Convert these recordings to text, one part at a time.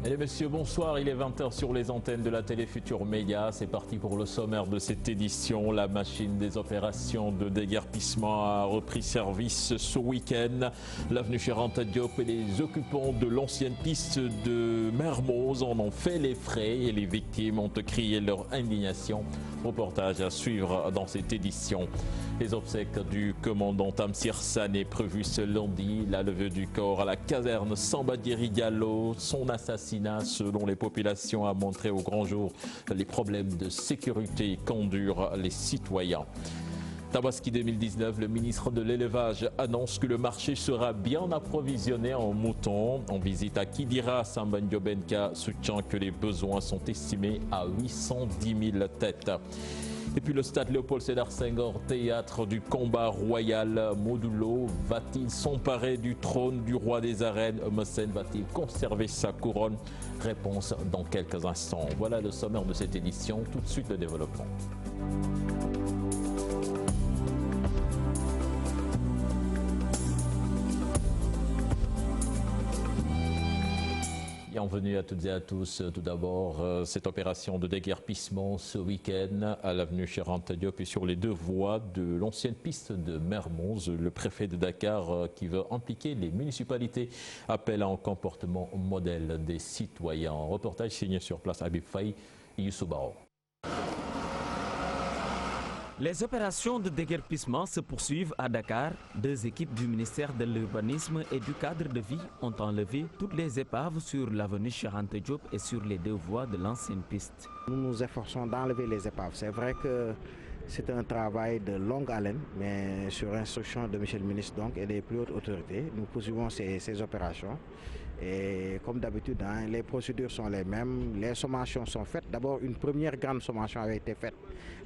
Mesdames et messieurs, bonsoir. Il est 20h sur les antennes de la télé Futur Média. C'est parti pour le sommaire de cette édition. La machine des opérations de déguerpissement a repris service ce week-end. L'avenue Cheikh Diop et les occupants de l'ancienne piste de Mermoz en ont fait les frais et les victimes ont crié leur indignation. Reportage à suivre dans cette édition. Les obsèques du commandant Tamsir Sané prévues ce lundi. La levée du corps à la caserne Sambadiri Diallo. Son assassinat, selon les populations, a montré au grand jour les problèmes de sécurité qu'endurent les citoyens. Tabaski 2019, le ministre de l'Élevage annonce que le marché sera bien approvisionné en moutons. En visite à Kidira, Samba Ndiobenka soutient que les besoins sont estimés à 810 000 têtes. Et puis le stade Léopold Sédar Senghor, théâtre du combat royal. Modulo va-t-il s'emparer du trône du roi des arènes? Messen va-t-il conserver sa couronne? Réponse dans quelques instants. Voilà le sommaire de cette édition. Tout de suite le développement. Bienvenue à toutes et à tous. Tout d'abord, cette opération de déguerpissement ce week-end à l'avenue Cheikh Diop et sur les deux voies de l'ancienne piste de Mermoz. Le préfet de Dakar, qui veut impliquer les municipalités, appelle à un comportement modèle des citoyens. Reportage signé sur place Habib Faye et Youssou Bao. Les opérations de déguerpissement se poursuivent à Dakar. Deux équipes du ministère de l'Urbanisme et du Cadre de vie ont enlevé toutes les épaves sur l'avenue Cheikh Anta Diop et sur les deux voies de l'ancienne piste. Nous nous efforçons d'enlever les épaves. C'est vrai que c'est un travail de longue haleine, mais sur instruction de M. le ministre donc, et des plus hautes autorités, nous poursuivons ces opérations. Et comme d'habitude, les procédures sont les mêmes, les sommations sont faites. D'abord, une première grande sommation avait été faite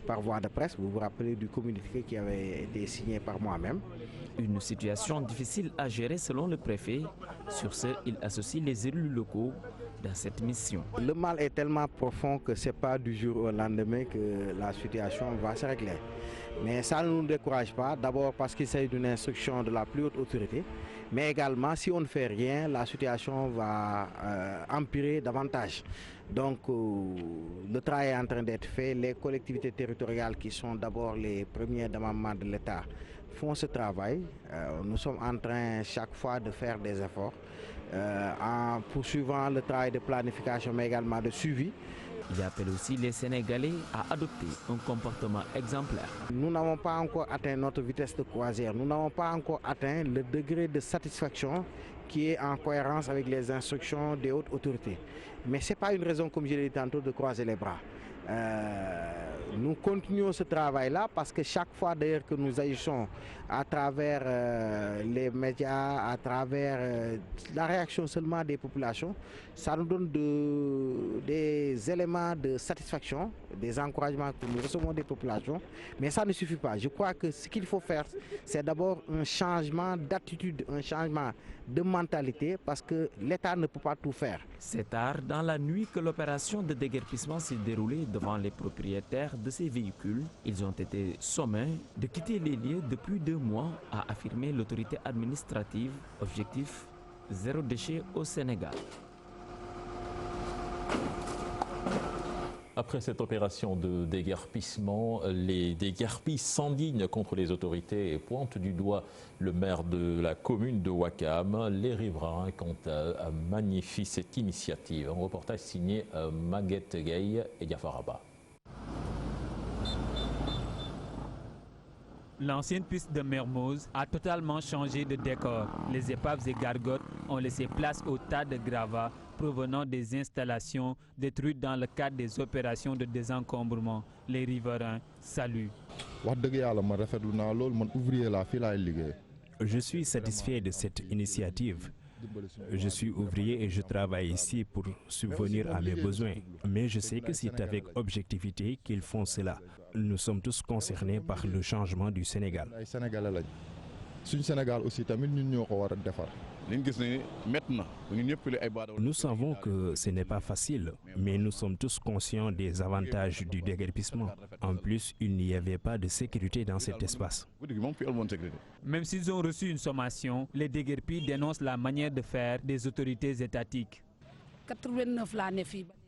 par voie de presse. Vous vous rappelez du communiqué qui avait été signé par moi-même. Une situation difficile à gérer selon le préfet. Sur ce, il associe les élus locaux dans cette mission. Le mal est tellement profond que ce n'est pas du jour au lendemain que la situation va se régler. Mais ça ne nous décourage pas, d'abord parce qu'il s'agit d'une instruction de la plus haute autorité, mais également si on ne fait rien, la situation va empirer davantage. Donc le travail est en train d'être fait, les collectivités territoriales qui sont d'abord les premiers démembrements de l'État font ce travail. Nous sommes en train chaque fois de faire des efforts en poursuivant le travail de planification mais également de suivi. Il appelle aussi les Sénégalais à adopter un comportement exemplaire. Nous n'avons pas encore atteint notre vitesse de croisière, nous n'avons pas encore atteint le degré de satisfaction qui est en cohérence avec les instructions des hautes autorités. Mais ce n'est pas une raison, comme je l'ai dit tantôt, de croiser les bras. Nous continuons ce travail-là parce que chaque fois d'ailleurs que nous agissons à travers les médias, à travers la réaction seulement des populations, ça nous donne des éléments de satisfaction, des encouragements que nous recevons des populations, mais ça ne suffit pas. Je crois que ce qu'il faut faire, c'est d'abord un changement d'attitude, un changement de mentalité parce que l'État ne peut pas tout faire. C'est tard dans la nuit que l'opération de déguerpissement s'est déroulée devant les propriétaires de ces véhicules. Ils ont été sommés de quitter les lieux depuis 2 mois, a affirmé l'autorité administrative. Objectif, 0 déchet au Sénégal. Après cette opération de déguerpissement, les déguerpis s'indignent contre les autorités et pointent du doigt le maire de la commune de Ouakam. Les riverains, quant à eux, magnifient cette initiative. Un reportage signé Maguette Gueye et Diafaraba. L'ancienne piste de Mermoz a totalement changé de décor. Les épaves et gargotes ont laissé place au tas de gravats provenant des installations détruites dans le cadre des opérations de désencombrement. Les riverains saluent. Je suis satisfait de cette initiative. Je suis ouvrier et je travaille ici pour subvenir à mes besoins. Mais je sais que c'est avec objectivité qu'ils font cela. Nous sommes tous concernés par le changement du Sénégal. Nous savons que ce n'est pas facile, mais nous sommes tous conscients des avantages du déguerpissement. En plus, il n'y avait pas de sécurité dans cet espace. Même s'ils ont reçu une sommation, les déguerpis dénoncent la manière de faire des autorités étatiques.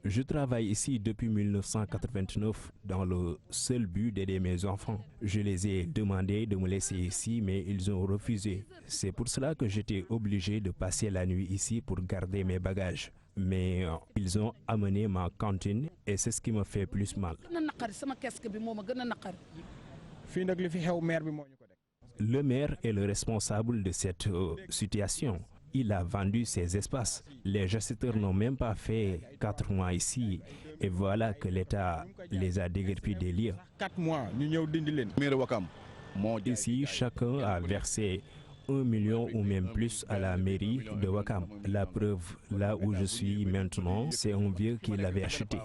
Je travaille ici depuis 1989 dans le seul but d'aider mes enfants. Je les ai demandé de me laisser ici, mais ils ont refusé. C'est pour cela que j'étais obligé de passer la nuit ici pour garder mes bagages. Mais ils ont amené ma cantine et c'est ce qui me fait plus mal. Le maire est le responsable de cette situation. Il a vendu ses espaces. Les gestionnaires n'ont même pas fait 4 mois ici. Et voilà que l'État les a déguerpis des lieux. Ici, chacun a versé 1 million ou même plus à la mairie de Ouakam. La preuve, là où je suis maintenant, c'est un vieux qui l'avait acheté.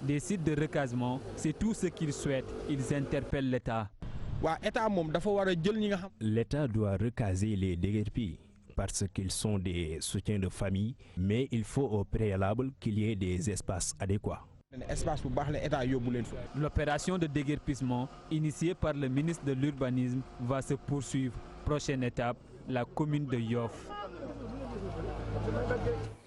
Des sites de recasement, c'est tout ce qu'ils souhaitent. Ils interpellent l'État. L'État doit recaser les déguerpis parce qu'ils sont des soutiens de famille, mais il faut au préalable qu'il y ait des espaces adéquats. L'opération de déguerpissement initiée par le ministre de l'Urbanisme va se poursuivre. Prochaine étape, la commune de Yoff.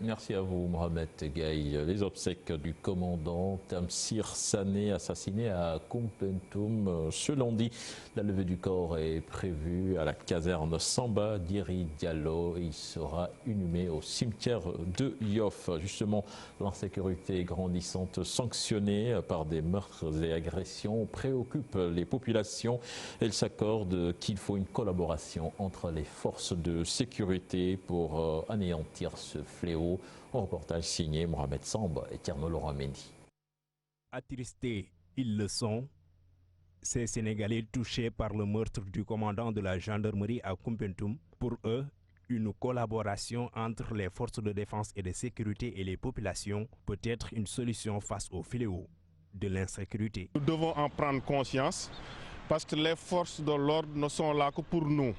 Merci à vous, Mohamed Gaye. Les obsèques du commandant Tamsir Sané, assassiné à Koumpentoum ce lundi. La levée du corps est prévue à la caserne Samba d'Iri Diallo. Il sera inhumé au cimetière de Yoff. Justement, l'insécurité grandissante sanctionnée par des meurtres et agressions préoccupe les populations. Elles s'accordent qu'il faut une collaboration entre les forces de sécurité pour anéantir ce fléau. Un reportage signé Mohamed Samba et Tierno Laurent Mendy. Attristés, ils le sont. Ces Sénégalais touchés par le meurtre du commandant de la gendarmerie à Koumpentoum, pour eux, une collaboration entre les forces de défense et de sécurité et les populations peut être une solution face au fléau de l'insécurité. Nous devons en prendre conscience parce que les forces de l'ordre ne sont là que pour nous.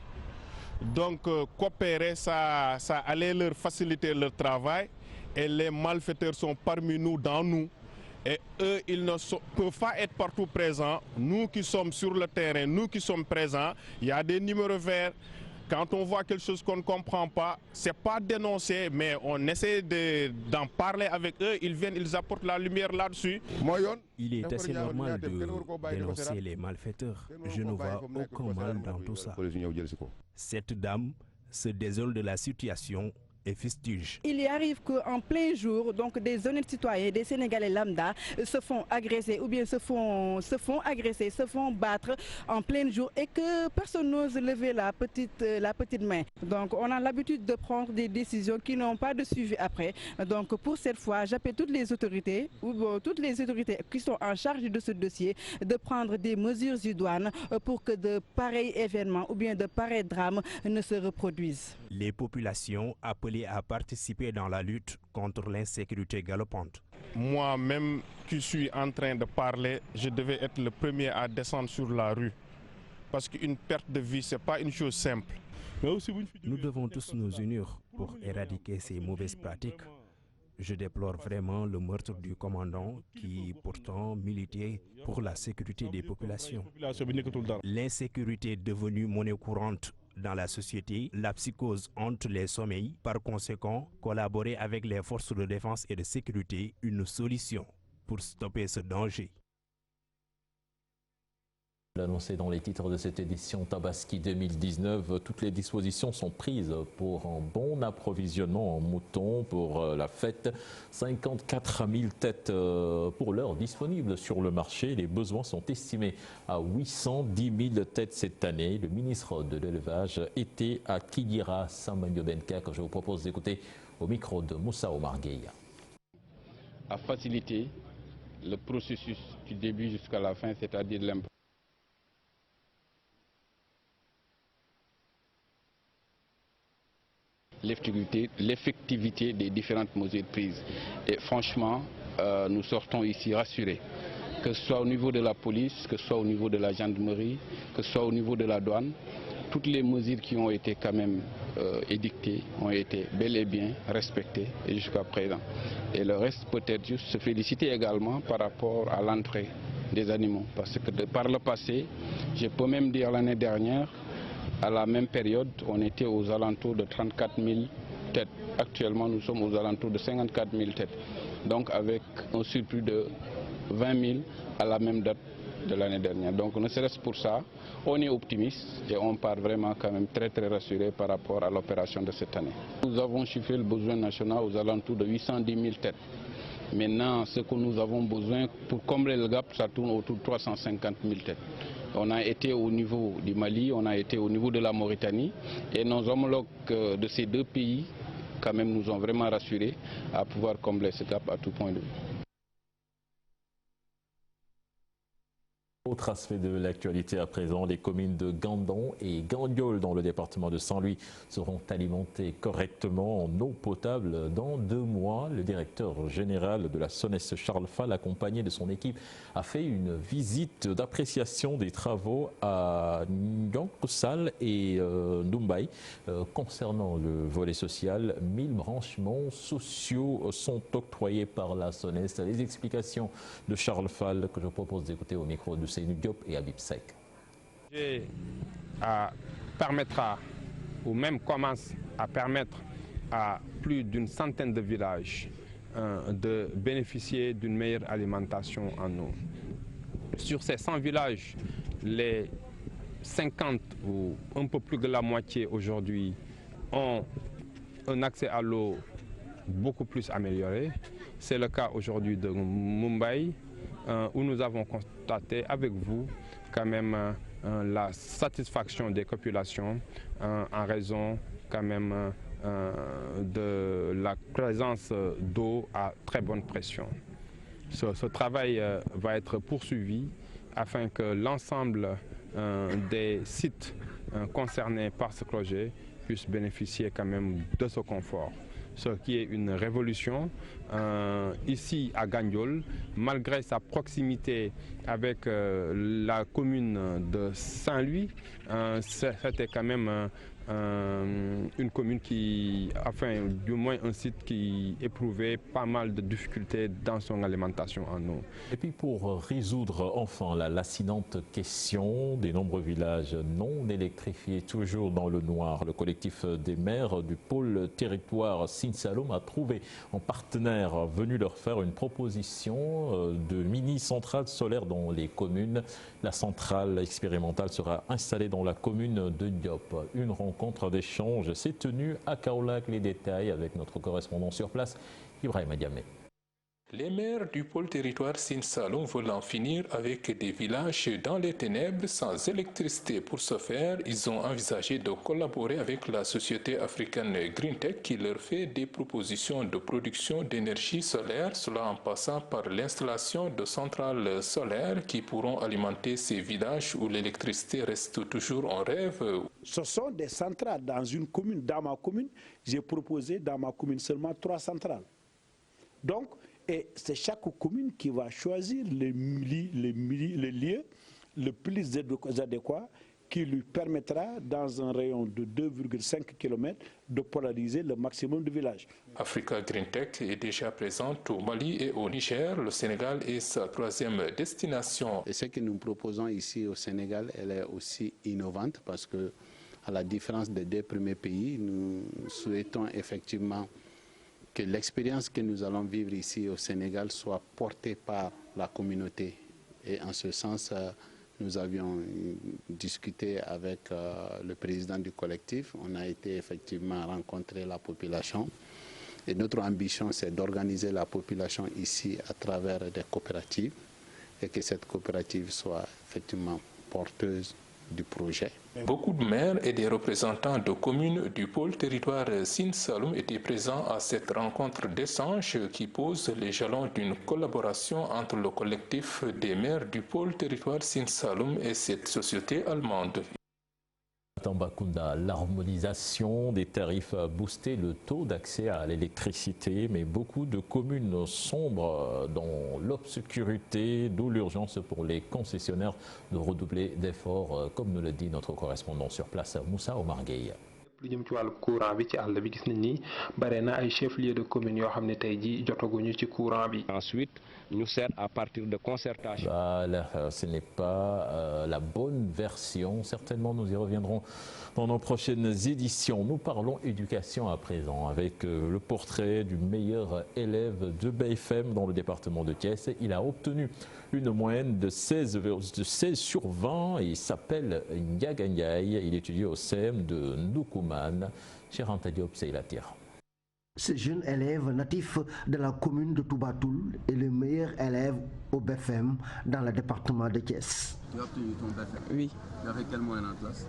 Donc coopérer, ça allait leur faciliter leur travail et les malfaiteurs sont parmi nous, dans nous. Et eux, ils ne peuvent pas être partout présents. Nous qui sommes sur le terrain, nous qui sommes présents, il y a des numéros verts. Quand on voit quelque chose qu'on ne comprend pas, ce n'est pas dénoncé, mais on essaie d'en parler avec eux. Ils viennent, ils apportent la lumière là-dessus. Il est assez normal de dénoncer les malfaiteurs. Je ne vois aucun mal dans tout ça. Cette dame se désole de la situation et fustige. Il y arrive qu'en plein jour, donc des honnêtes citoyens, des Sénégalais lambda se font agresser ou bien se font agresser, se font battre en plein jour et que personne n'ose lever la petite main. Donc on a l'habitude de prendre des décisions qui n'ont pas de suivi après. Donc pour cette fois, j'appelle toutes les autorités qui sont en charge de ce dossier de prendre des mesures idoines pour que de pareils événements ou bien de pareils drames ne se reproduisent. Les populations appellent à participer dans la lutte contre l'insécurité galopante. Moi-même qui suis en train de parler, je devais être le premier à descendre sur la rue. Parce qu'une perte de vie, ce n'est pas une chose simple. Nous devons tous nous unir pour éradiquer ces mauvaises pratiques. Je déplore vraiment le meurtre du commandant qui pourtant militait pour la sécurité des populations. L'insécurité est devenue monnaie courante dans la société, la psychose hante les sommeils. Par conséquent, collaborer avec les forces de défense et de sécurité, une solution pour stopper ce danger. L'annoncé dans les titres de cette édition Tabaski 2019, toutes les dispositions sont prises pour un bon approvisionnement en moutons pour la fête. 54 000 têtes pour l'heure disponibles sur le marché. Les besoins sont estimés à 810 000 têtes cette année. Le ministre de l'élevage était à Kidira, Sambagno-Benka, que je vous propose d'écouter au micro de Moussa Omar Gueye. À faciliter le processus du début jusqu'à la fin, c'est-à-dire l'impôt. L'effectivité des différentes mesures prises. Et franchement, nous sortons ici rassurés, que ce soit au niveau de la police, que ce soit au niveau de la gendarmerie, que ce soit au niveau de la douane. Toutes les mesures qui ont été quand même édictées ont été bel et bien respectées jusqu'à présent. Et le reste peut-être juste se féliciter également par rapport à l'entrée des animaux. Parce que par le passé, je peux même dire l'année dernière, à la même période, on était aux alentours de 34 000 têtes. actuellement nous sommes aux alentours de 54 000 têtes, donc avec un surplus de 20 000 à la même date de l'année dernière. Donc ne serait-ce pour ça, on est optimiste et on part vraiment quand même très rassuré par rapport à l'opération de cette année. Nous avons chiffré le besoin national aux alentours de 810 000 têtes. Maintenant, ce que nous avons besoin pour combler le gap, ça tourne autour de 350 000 têtes. On a été au niveau du Mali, on a été au niveau de la Mauritanie et nos homologues de ces deux pays quand même nous ont vraiment rassurés à pouvoir combler ce gap à tout point de vue. Autre aspect de l'actualité à présent, les communes de Gandon et Gandiol dans le département de Saint-Louis seront alimentées correctement en eau potable dans 2 mois. Le directeur général de la SONES, Charles Fall, accompagné de son équipe, a fait une visite d'appréciation des travaux à Nyankoussal et Ndoumbay. Concernant le volet social, 1000 branchements sociaux sont octroyés par la SONES. Les explications de Charles Fall que je propose d'écouter au micro de Seynou Diop et Habib Sek. Permettra, ou même commence à permettre à plus d'une centaine de villages de bénéficier d'une meilleure alimentation en eau. Sur ces 100 villages, les 50 ou un peu plus de la moitié aujourd'hui ont un accès à l'eau beaucoup plus amélioré. C'est le cas aujourd'hui de Mumbai, où nous avons constaté avec vous quand même la satisfaction des populations en raison quand même de la présence d'eau à très bonne pression. Ce travail va être poursuivi afin que l'ensemble des sites concernés par ce projet puissent bénéficier quand même de ce confort. Ce qui est une révolution ici à Gandiol, malgré sa proximité avec la commune de Saint-Louis, c'était quand même une commune qui, enfin du moins un site qui éprouvait pas mal de difficultés dans son alimentation en eau. Et puis pour résoudre enfin la lancinante question des nombreux villages non électrifiés, toujours dans le noir, le collectif des maires du pôle territoire Sine Saloum a trouvé un partenaire venu leur faire une proposition de mini-centrale solaire dans les communes. La centrale expérimentale sera installée dans la commune de Diop. Une rencontre d'échange s'est tenue à Kaolack. Les détails avec notre correspondant sur place, Ibrahim Diamé. Les maires du pôle territoire Sine Saloum veulent en finir avec des villages dans les ténèbres sans électricité. Pour ce faire, ils ont envisagé de collaborer avec la société africaine GreenTech qui leur fait des propositions de production d'énergie solaire, cela en passant par l'installation de centrales solaires qui pourront alimenter ces villages où l'électricité reste toujours un rêve. Ce sont des centrales dans une commune. Dans ma commune, j'ai proposé dans ma commune seulement 3 centrales. Donc, et c'est chaque commune qui va choisir les lieux le plus adéquat qui lui permettra, dans un rayon de 2,5 km, de polariser le maximum de villages. Africa GreenTech est déjà présente au Mali et au Niger. Le Sénégal est sa 3e destination. Et ce que nous proposons ici au Sénégal, elle est aussi innovante parce que, à la différence des 2 premiers pays, nous souhaitons effectivement que l'expérience que nous allons vivre ici au Sénégal soit portée par la communauté. Et en ce sens, nous avions discuté avec le président du collectif. On a été effectivement rencontrer la population. Et notre ambition, c'est d'organiser la population ici à travers des coopératives et que cette coopérative soit effectivement porteuse du projet. Beaucoup de maires et des représentants de communes du pôle territoire Sine Saloum étaient présents à cette rencontre d'échange qui pose les jalons d'une collaboration entre le collectif des maires du pôle territoire Sine Saloum et cette société allemande. Tambacounda, l'harmonisation des tarifs a boosté le taux d'accès à l'électricité, mais beaucoup de communes sombrent dans l'obscurité, d'où l'urgence pour les concessionnaires de redoubler d'efforts, comme nous le dit notre correspondant sur place, Moussa Omar Gueye. lu jëm ci wàllu courant bi ci àll bi gis nañ ni bare na ay chef-lieu de commune yoo xam ne tey jii jotaguñu ci courant bi. Ensuite, nous sert à partir de concertation. Voilà, ce n'est pas la bonne version. Certainement, nous y reviendrons dans nos prochaines éditions. Nous parlons éducation à présent avec le portrait du meilleur élève de BFM dans le département de Thiès. Il a obtenu une moyenne de 16 sur 20 et il s'appelle Ndiaga Ndiaye. Il étudie au CEM de Ndoukoumane. Cher Anta Diop, c'est la terre. Ce jeune élève natif de la commune de Toubatoul est le meilleur élève au BFM dans le département de Thiès. Tu as obtenu ton BFM? Oui. Tu avais quelle moyenne en classe?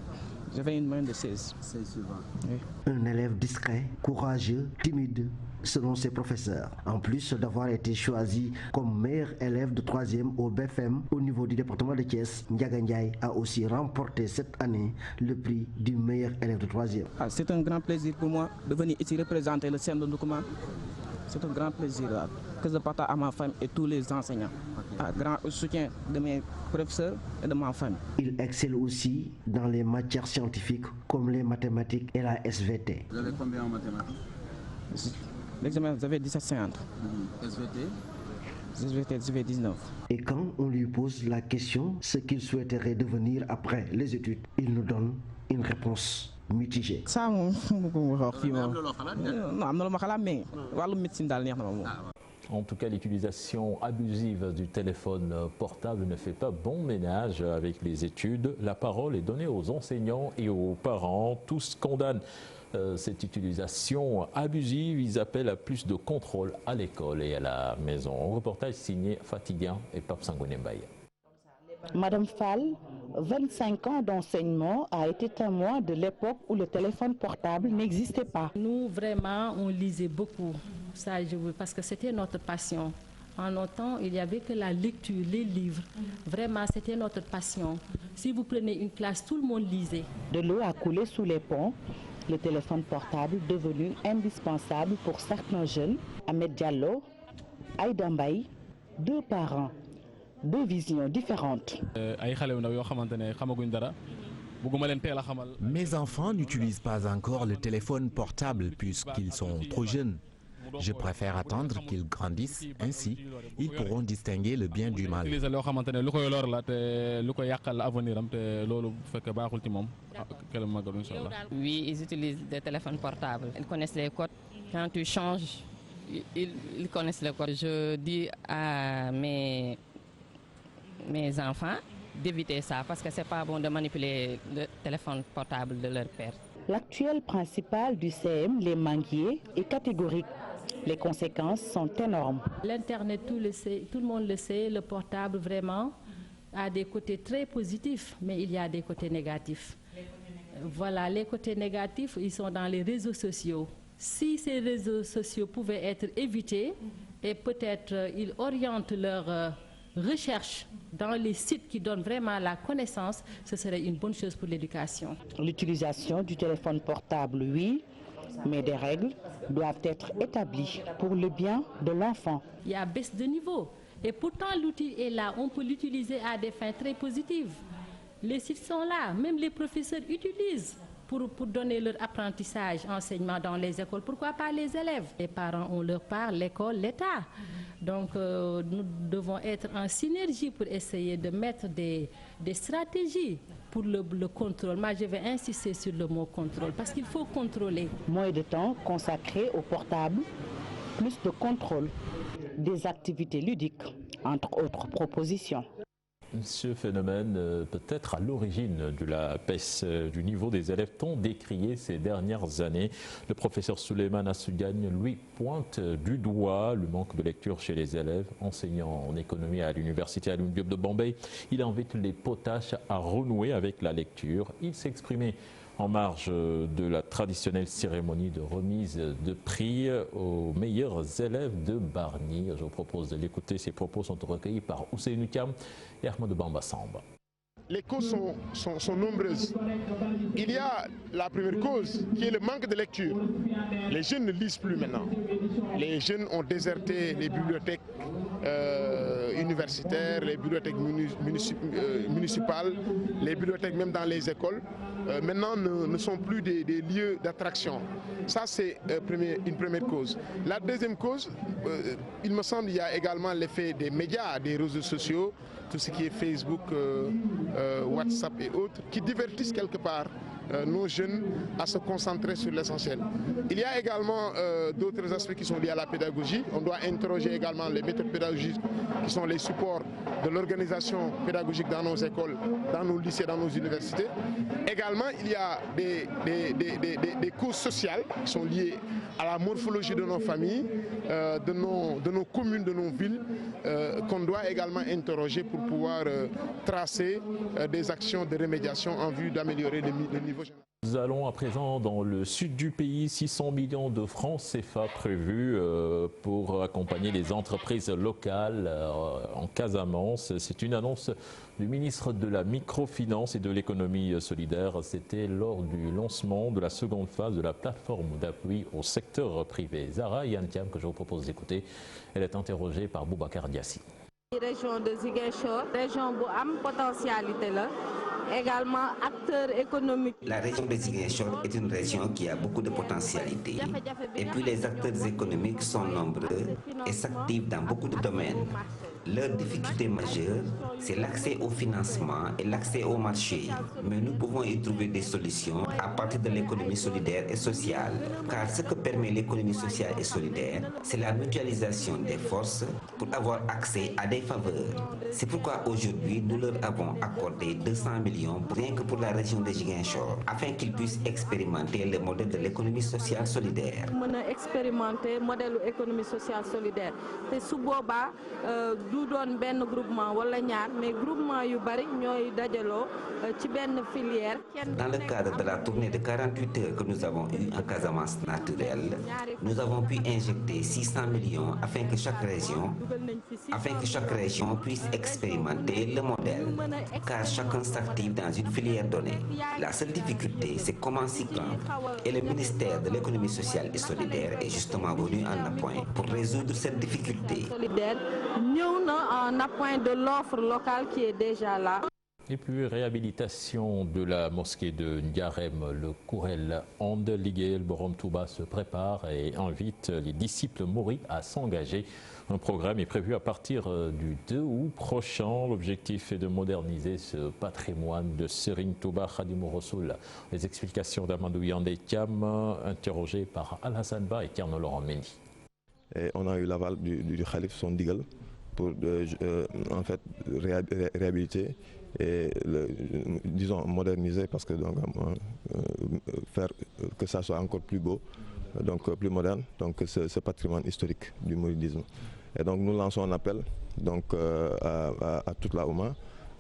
J'avais une moyenne de 16. 16 sur 20. Oui. Un élève discret, courageux, timide, selon ses professeurs. En plus d'avoir été choisi comme meilleur élève de 3e au BFM au niveau du département de Thiès, Ndiaga Ndiaye a aussi remporté cette année le prix du meilleur élève de 3e. C'est un grand plaisir pour moi de venir ici représenter le CEM de Ndoukoumane. C'est un grand plaisir que je partage à ma famille et tous les enseignants. Grand soutien de mes professeurs et de ma famille. Il excelle aussi dans les matières scientifiques comme les mathématiques et la SVT. Vous avez combien en mathématiques? L'examen, j'avais 17,50. SVT? SVT, j'avais 19. Et quand on lui pose la question ce qu'il souhaiterait devenir après les études, il nous donne une réponse mitigée. Ça, En tout cas, l'utilisation abusive du téléphone portable ne fait pas bon ménage avec les études. La parole est donnée aux enseignants et aux parents. Tous condamnent cette utilisation abusive. Ils appellent à plus de contrôle à l'école et à la maison. Un reportage signé Fatigan et Pape Sangoné Mbaye. Madame Fall, 25 ans d'enseignement, a été témoin de l'époque où le téléphone portable n'existait pas. Nous, vraiment, on lisait beaucoup, ça, parce que c'était notre passion. En notre temps, il n'y avait que la lecture, les livres. Vraiment, c'était notre passion. Si vous prenez une classe, tout le monde lisait. De l'eau a coulé sous les ponts. Le téléphone portable devenu indispensable pour certains jeunes. Ahmed Diallo, Aïda Mbaye, deux parents. Deux visions différentes. Mes enfants n'utilisent pas encore le téléphone portable puisqu'ils sont trop jeunes. Je préfère attendre qu'ils grandissent, ainsi ils pourront distinguer le bien du mal. Oui, ils utilisent des téléphones portables. Ils connaissent les codes. Quand tu changes, ils connaissent les codes. Je dis à mes enfants d'éviter ça parce que c'est pas bon de manipuler le téléphone portable de leur père. L'actuel principal du CEM, les Manguiers, est catégorique. Les conséquences sont énormes. L'Internet, tout le monde le sait, le portable vraiment a des côtés très positifs, mais il y a des côtés négatifs. Voilà, les côtés négatifs, ils sont dans les réseaux sociaux. Si ces réseaux sociaux pouvaient être évités et peut-être ils orientent leur recherche dans les sites qui donnent vraiment la connaissance, ce serait une bonne chose pour l'éducation. L'utilisation du téléphone portable, oui, mais des règles doivent être établies pour le bien de l'enfant. Il y a baisse de niveau et pourtant l'outil est là, on peut l'utiliser à des fins très positives. Les sites sont là, même les professeurs utilisent pour donner leur apprentissage, enseignement dans les écoles. Pourquoi pas les élèves? Les parents, on leur parle, l'école, l'État. Donc nous devons être en synergie pour essayer de mettre des stratégies pour le contrôle. Moi, je vais insister sur le mot contrôle parce qu'il faut contrôler. Moins de temps consacré au portable, plus de contrôle, des activités ludiques, entre autres propositions. Ce phénomène peut être à l'origine de la baisse du niveau des élèves tant décrié ces dernières années. Le professeur Souleymane Assoudiagne lui pointe du doigt le manque de lecture chez les élèves. Enseignant en économie à l'université Alioune Diop de Bombay, il invite les potaches à renouer avec la lecture. Il s'exprimait en marge de la traditionnelle cérémonie de remise de prix aux meilleurs élèves de Bargny. Je vous propose de l'écouter. Ces propos sont recueillis par Ousseynou Thiam et Ahmadou Bamba Samba. Les causes sont nombreuses. Il y a la première cause qui est le manque de lecture. Les jeunes ne lisent plus maintenant. Les jeunes ont déserté les bibliothèques universitaires, les bibliothèques municipales, les bibliothèques même dans les écoles. maintenant ne sont plus des lieux d'attraction. Ça, c'est une première cause. La deuxième cause, il me semble qu'il y a également l'effet des médias, des réseaux sociaux, tout ce qui est Facebook, WhatsApp et autres, qui divertissent quelque part nos jeunes à se concentrer sur l'essentiel. Il y a également d'autres aspects qui sont liés à la pédagogie. On doit interroger également les méthodes pédagogiques qui sont les supports de l'organisation pédagogique dans nos écoles, dans nos lycées, dans nos universités. Également, il y a des causes sociales qui sont liées à la morphologie de nos familles, de nos communes, de nos villes, qu'on doit également interroger pour pouvoir tracer des actions de remédiation en vue d'améliorer le niveau général. Nous allons à présent dans le sud du pays, 600 millions de francs CFA prévus pour accompagner les entreprises locales en Casamance. C'est une annonce du ministre de la Microfinance et de l'économie solidaire. C'était lors du lancement de la seconde phase de la plateforme d'appui au secteur privé. Zara Yantiam, que je vous propose d'écouter, elle est interrogée par Boubacar Diassi. Région de Ziguinchor, région bu am potentialité là. Également acteur économique. La région de Ziguinchor est une région qui a beaucoup de potentialités. Et puis les acteurs économiques sont nombreux et s'activent dans beaucoup de domaines. Leur difficulté majeure, c'est l'accès au financement et l'accès au marché. Mais nous pouvons y trouver des solutions à partir de l'économie solidaire et sociale. Car ce que permet l'économie sociale et solidaire, c'est la mutualisation des forces pour avoir accès à des faveurs. C'est pourquoi aujourd'hui, nous leur avons accordé 200 millions rien que pour la région de Ziguinchor, afin qu'ils puissent expérimenter le modèle de l'économie sociale solidaire. On a expérimenté le modèle de l'économie sociale solidaire. C'est sous boba du doon ben groupement wala ñaar mais groupement yu bari ñoy dajalo ci ben filière. Dans le cadre de la tournée de 48 heures que nous avons eue en Casamance naturelle, nous avons pu injecter 600 millions afin que chaque région puisse expérimenter le modèle, car chacun s'active dans une filière donnée. La seule difficulté, c'est comment s'y prendre. Et le ministère de l'économie sociale et solidaire est justement venu en appoint pour résoudre cette difficulté. En appoint de l'offre locale qui est déjà là. Et puis réhabilitation de la mosquée de Ndiarème, le Kourel Ande Liguel Borom Touba se prépare et invite les disciples mouris à s'engager. Un programme est prévu à partir du 2 août prochain. L'objectif est de moderniser ce patrimoine de Serigne Touba Khadimou Rassoul. Les explications d'Amadou Yandé Thiam, interrogé par Al-Hassan Ba et Tierno Laurent Mendy. On a eu l'aval du Khalif son digal pour en fait réhabiliter et disons moderniser, parce que donc faire que ça soit encore plus beau, donc plus moderne, donc ce patrimoine historique du mouridisme. Et donc nous lançons un appel donc à toute la Oumma,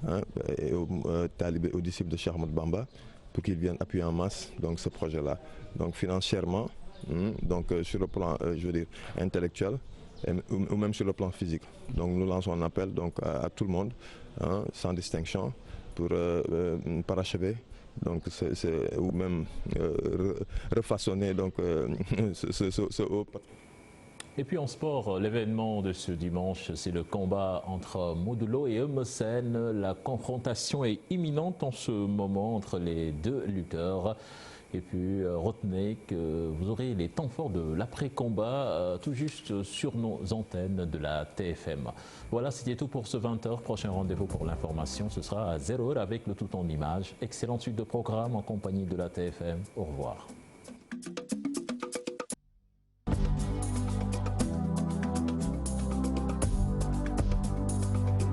hein, et aux talibés, aux disciples de Cheikh Ahmadou Bamba, pour qu'ils viennent appuyer en masse donc ce projet-là, donc financièrement, donc sur le plan je veux dire intellectuel, ou même sur le plan physique. Donc nous lançons un appel donc à tout le monde, hein, sans distinction, pour parachever donc ou même refaçonner donc ce haut. Et puis en sport, l'événement de ce dimanche, c'est le combat entre Modulo et Eumeu Sène. La confrontation est imminente en ce moment entre les deux lutteurs. Et puis retenez que vous aurez les temps forts de l'après-combat tout juste sur nos antennes de la TFM. Voilà, c'était tout pour ce 20h. Prochain rendez-vous pour l'information, ce sera à 0h avec le tout en images. Excellente suite de programme en compagnie de la TFM. Au revoir.